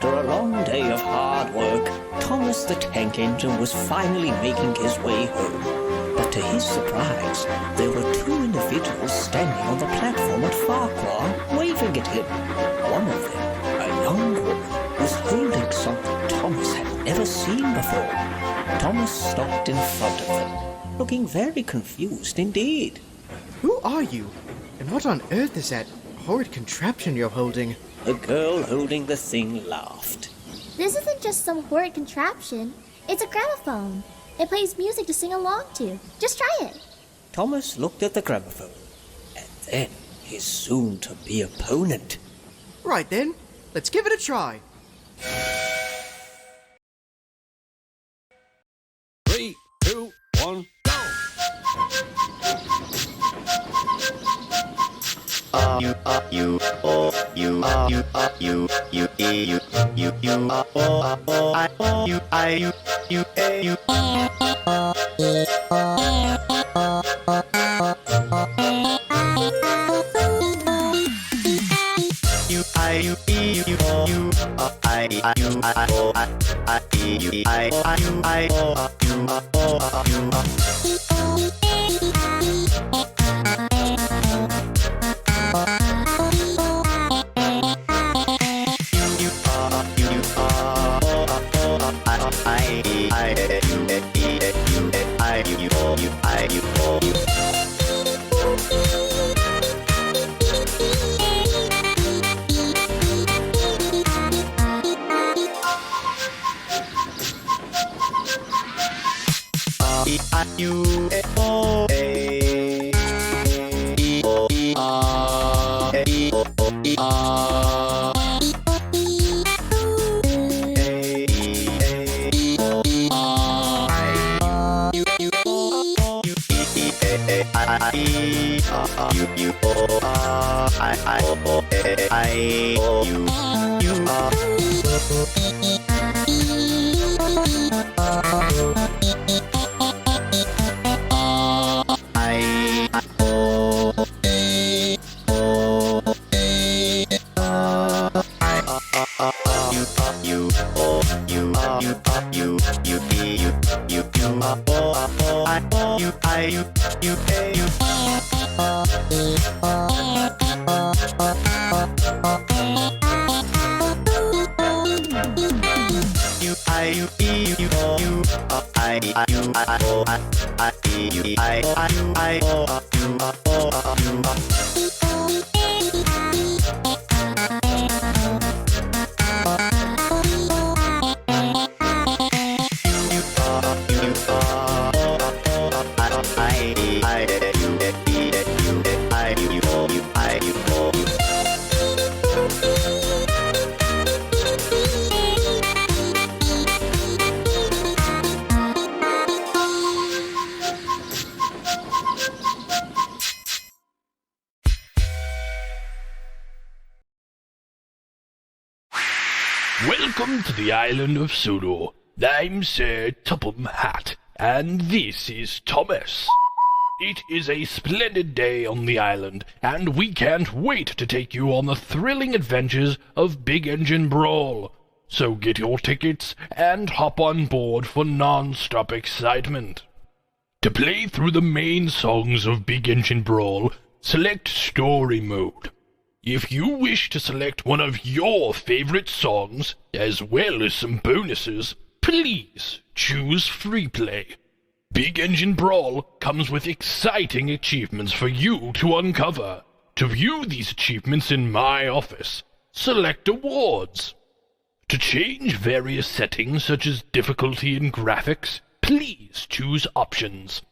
After a long day of hard work, Thomas the Tank Engine was finally making his way home. But to his surprise, there were two individuals standing on the platform at Farquhar, waving at him. One of them, a young woman, was holding something Thomas had never seen before. Thomas stopped in front of them, looking very confused indeed. Who are you? And what on earth is that horrid contraption you're holding? The girl holding the thing laughed. This isn't just some horrid contraption. It's a gramophone. It plays music to sing along to. Just try it. Thomas looked at the gramophone, and then his soon-to-be opponent. Right then, let's give it a try. 3, 2, 1, go! Welcome to the island of Sulu. I'm Sir Topham Hatt, and this is Thomas. It is a splendid day on the island, and we can't wait to take you on the thrilling adventures of Big Engine Brawl. So get your tickets and hop on board for non-stop excitement. To play through the main songs of Big Engine Brawl, select Story Mode. If you wish to select one of your favorite songs, as well as some bonuses, please choose Free Play. Big Engine Brawl comes with exciting achievements for you to uncover. To view these achievements in my office, select Awards. To change various settings such as difficulty and graphics, please choose Options.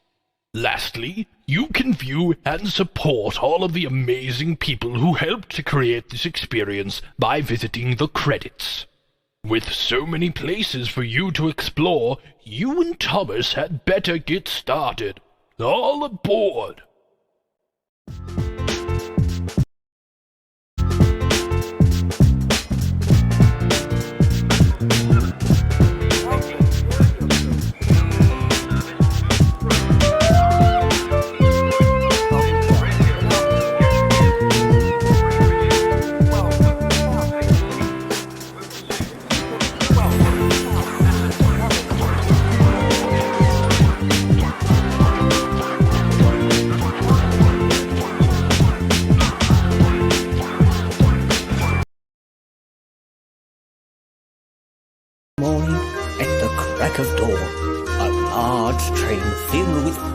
Lastly, you can view and support all of the amazing people who helped to create this experience by visiting the credits. With so many places for you to explore, you and Thomas had better get started. All aboard!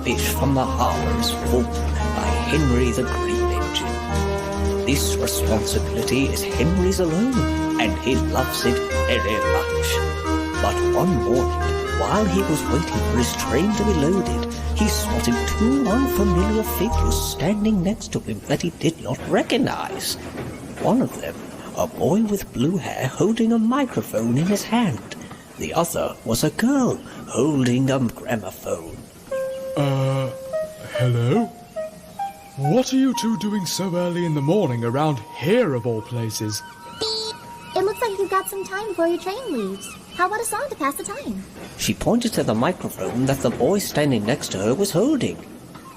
fish from the harbour is pulled by Henry the Green Engine. This responsibility is Henry's alone, and he loves it very much. But one morning, while he was waiting for his train to be loaded, he spotted two unfamiliar figures standing next to him that he did not recognize. One of them, a boy with blue hair holding a microphone in his hand. The other was a girl holding a gramophone. Hello? What are you two doing so early in the morning around here of all places? It looks like you've got some time before your train leaves. How about a song to pass the time? She pointed to the microphone that the boy standing next to her was holding.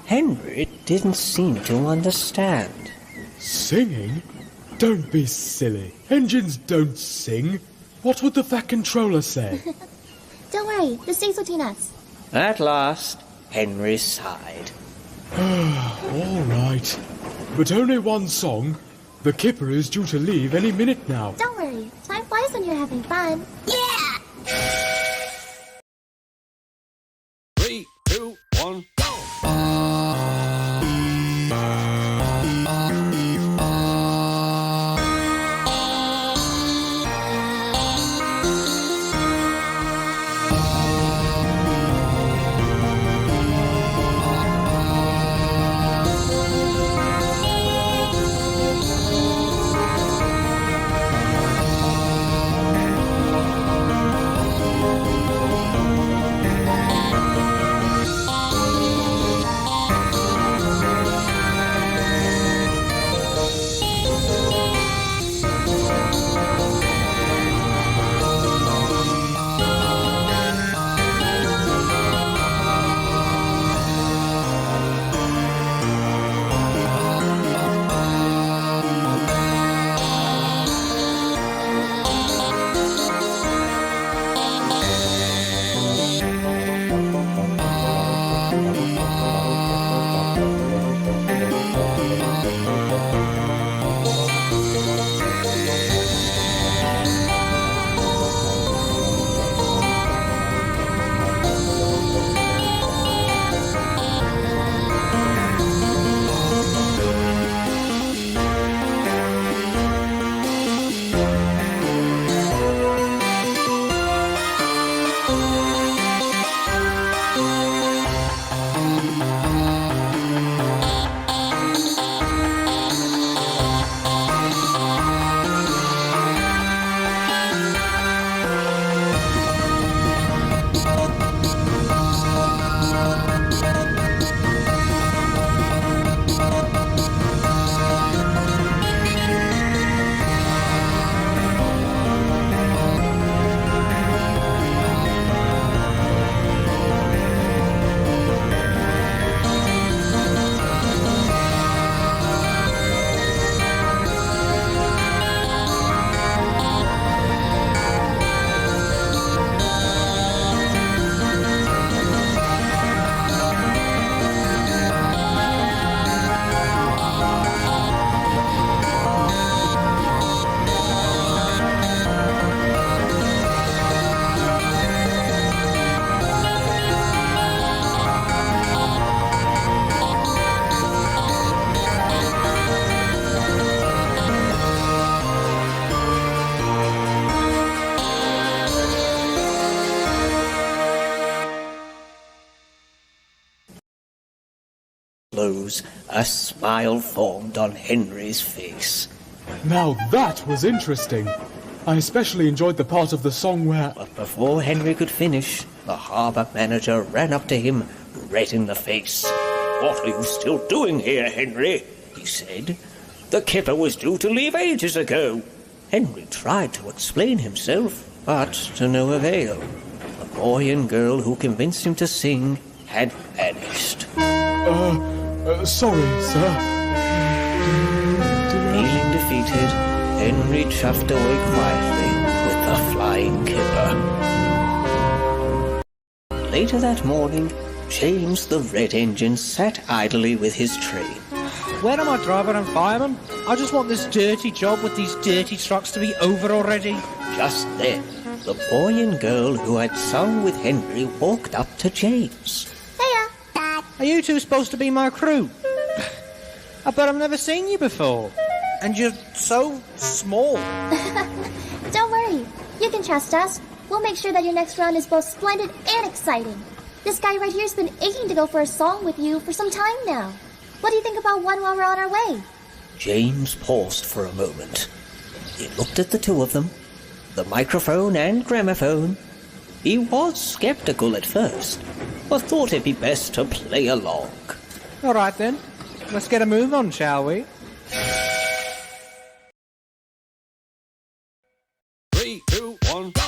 Henry didn't seem to understand. Singing? Don't be silly. Engines don't sing. What would the Fat Controller say? Don't worry, this stays between us. At last, Henry sighed. All right. But only one song. The Kipper is due to leave any minute now. Don't worry, time flies when you're having fun. Yeah! 3, 2, 1, go! A smile formed on Henry's face. Now that was interesting. I especially enjoyed the part of the song where... But before Henry could finish, the harbour manager ran up to him, red in the face. "What are you still doing here, Henry?" he said. "The Kipper was due to leave ages ago." Henry tried to explain himself, but to no avail. The boy and girl who convinced him to sing had vanished. Sorry, sir. Feeling defeated, Henry chuffed away quietly with the flying Kipper. Later that morning, James the Red Engine sat idly with his train. Where am I, driver and fireman? I just want this dirty job with these dirty trucks to be over already. Just then, the boy and girl who had sung with Henry walked up to James. Hiya! Are you two supposed to be my crew? But I've never seen you before. And you're so small. Don't worry. You can trust us. We'll make sure that your next round is both splendid and exciting. This guy right here's been aching to go for a song with you for some time now. What do you think about one while we're on our way? James paused for a moment. He looked at the two of them, the microphone and gramophone. He was skeptical at first, but thought it'd be best to play along. All right then. Let's get a move on, shall we? 3, 2, 1, go!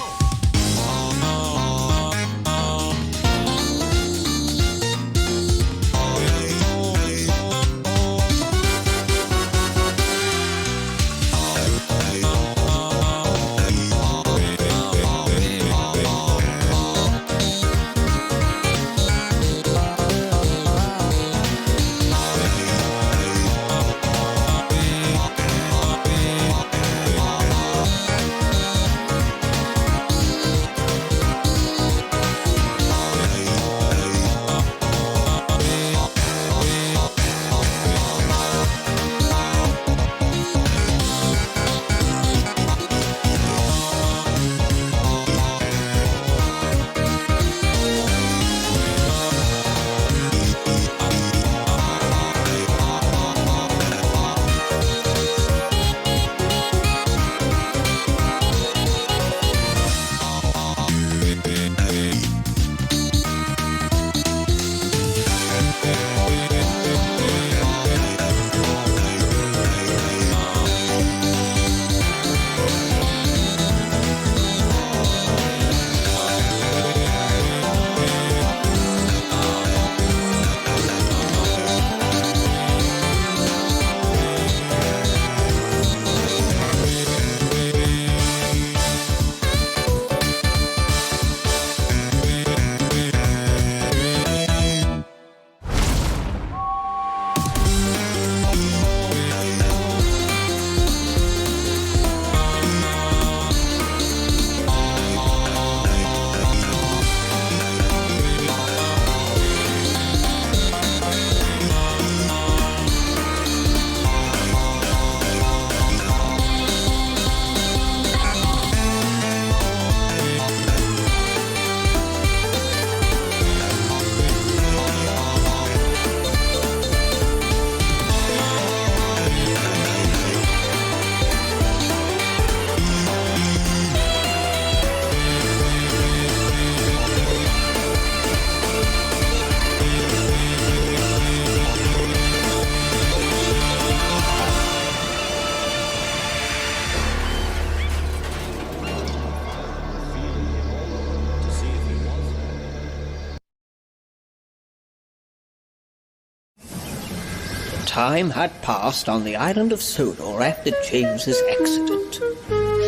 Time had passed on the island of Sodor after James's accident,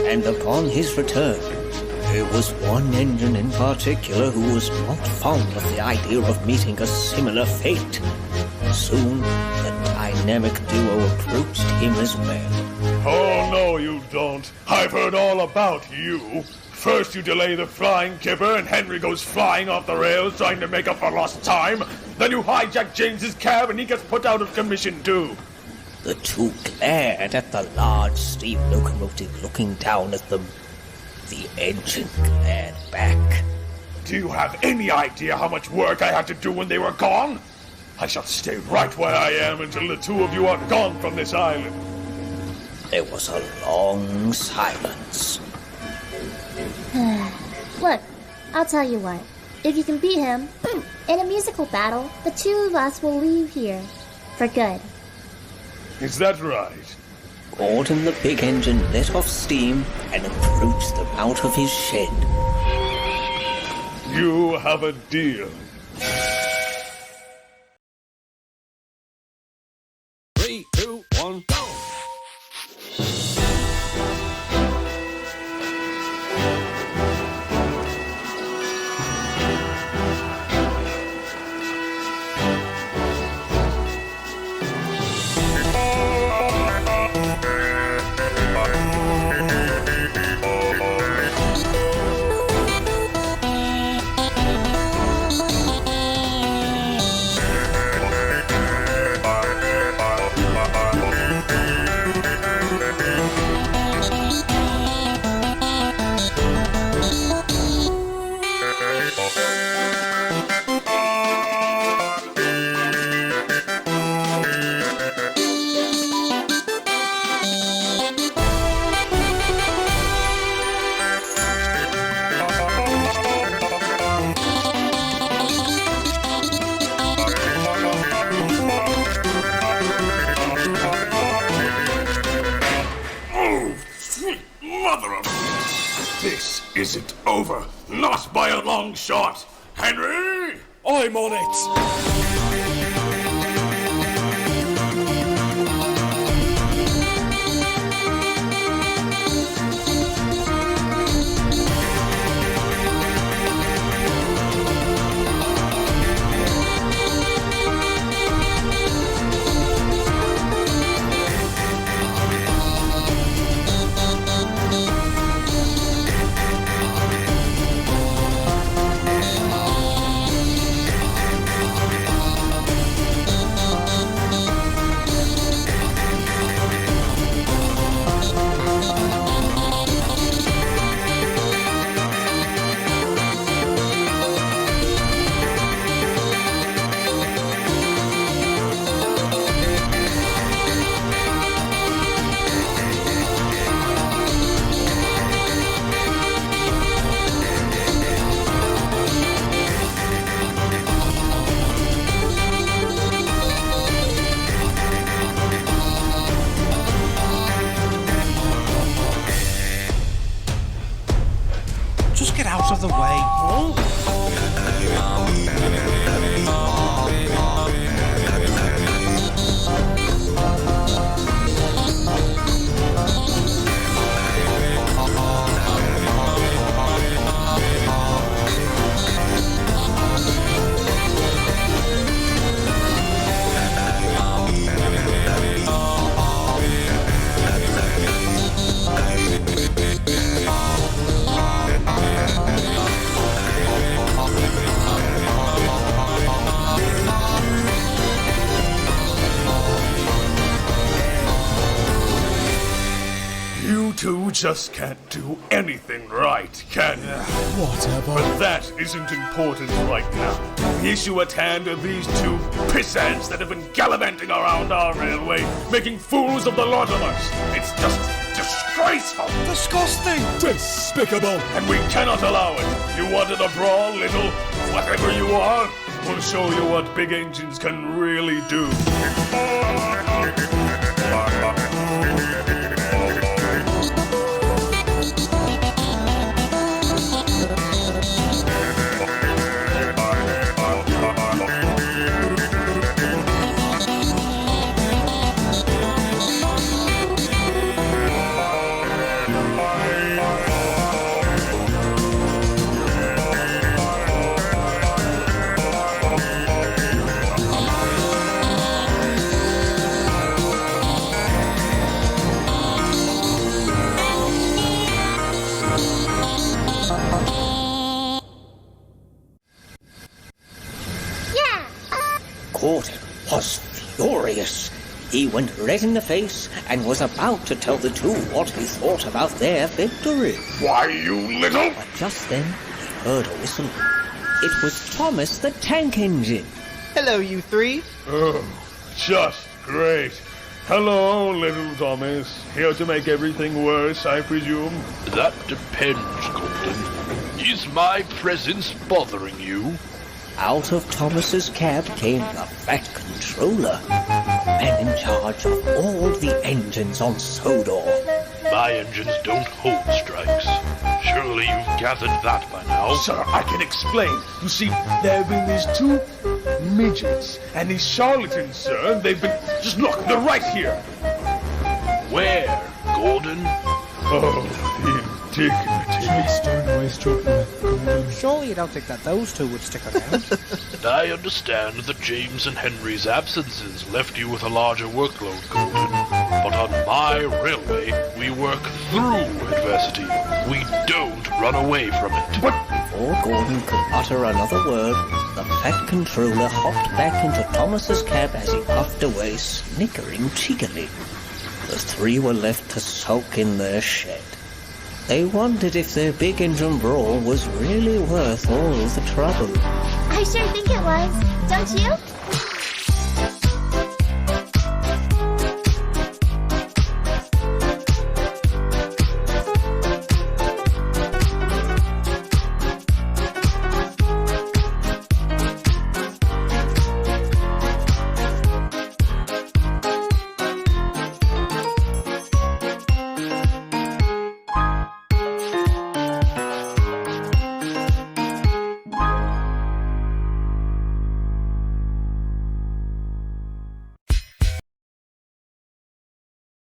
and upon his return, there was one engine in particular who was not fond of the idea of meeting a similar fate. Soon, the dynamic duo approached him as well. Oh, no, you don't. I've heard all about you. First you delay the flying kipper and Henry goes flying off the rails trying to make up for lost time. Then you hijack James's cab and he gets put out of commission too. The two glared at the large steam locomotive looking down at them. The engine glared back. Do you have any idea how much work I had to do when they were gone? I shall stay right where I am until the two of you are gone from this island. There was a long silence. Look, I'll tell you what. If you can beat him, in a musical battle, the two of us will leave here. For good. Is that right? Gordon the big engine let off steam and approached them out of his shed. You have a deal. 3, 2, 1, go! isn't over. Not by a long shot. Henry! I'm on it! Just get out of the way. You two just can't do anything right, can you? Whatever. But that isn't important right now. The issue at hand are these two pissants that have been gallivanting around our railway, making fools of the lot of us. It's just disgraceful. Disgusting! Despicable! And we cannot allow it. You wanted a brawl, little whatever you are? We'll show you what big engines can really do. Gordon was furious. He went red in the face and was about to tell the two what he thought about their victory. Why, you little... But just then, he heard a whistle. It was Thomas the Tank Engine. Hello, you three. Oh, just great. Hello, little Thomas. Here to make everything worse, I presume? That depends, Gordon. Is my presence bothering you? Out of Thomas's cab came the Fat Controller, man in charge of all the engines on Sodor. My engines don't hold strikes. Surely you've gathered that by now. Sir, I can explain. You see, there have been these two midgets and these charlatans, sir, and they've been... Just look, they're right here. Where, Gordon? Oh, the indignity. Please don't waste your breath, Gordon. Surely you don't think that those two would stick around? I understand that James and Henry's absences left you with a larger workload, Gordon. But on my railway, we work through adversity. We don't run away from it. Before Gordon could utter another word, the Fat Controller hopped back into Thomas's cab as he puffed away, snickering cheekily. The three were left to sulk in their shed. They wondered if their big engine brawl was really worth all the trouble. I sure think it was, don't you?